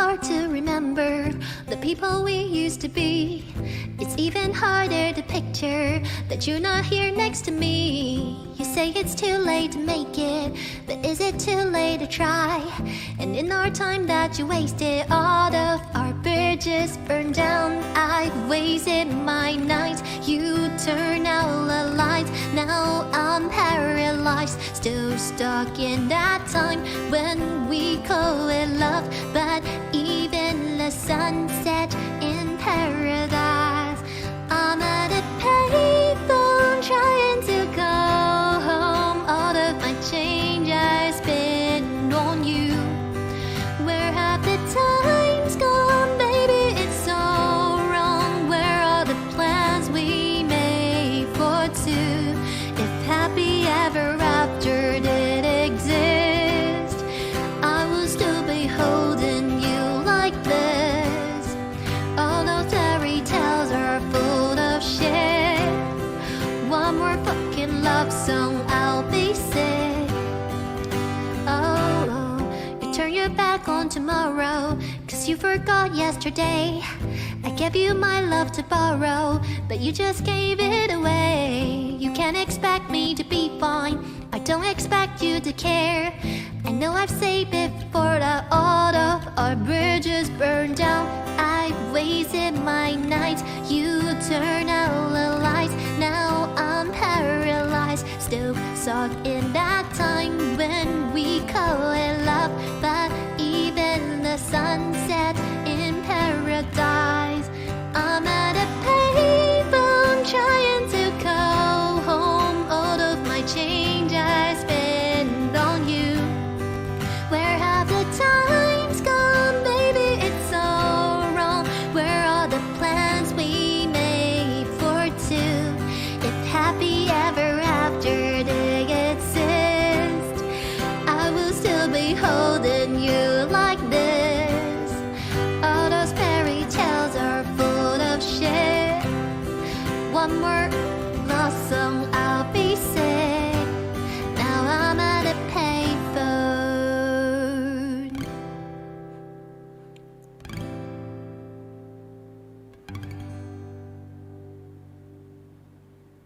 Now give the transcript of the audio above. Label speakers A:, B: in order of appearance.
A: hard to remember the people we used to be. It's even harder to picture that you're not here next to me. You say it's too late to make it, but is it too late to try? And in our time that you wasted, all of our bridges burned down. I've wasted my nights, you turn out the lights. Now I'm paralyzed, still stuck in that time when we call it love. But even the sunset in paradise. I'm at a payphone trying to go home. All of my change I spend on you. Where have the times gone, baby? It's so wrong. Where are the plans we made for two? If happy ever after did exist, I will still be holding you like this. All those fairy tales are full of shit. One more fucking love song, I'll be sick. Oh, you turn your back on tomorrow, 'cause you forgot yesterday. I gave you my love to borrow, but you just gave it away. You can't expect me to be fine, I don't expect you to care. I know I've saved it before that all of our bridges burned down. I've wasted my nights, you turn out the lights. Now I'm paralyzed, still stuck in that time when we call it love. But even the sunset in paradise. I'm at a payphone trying to go home. All of my change I spend on you. Where have the times gone, baby? It's so wrong. Where are the plans we made for two? If happy ever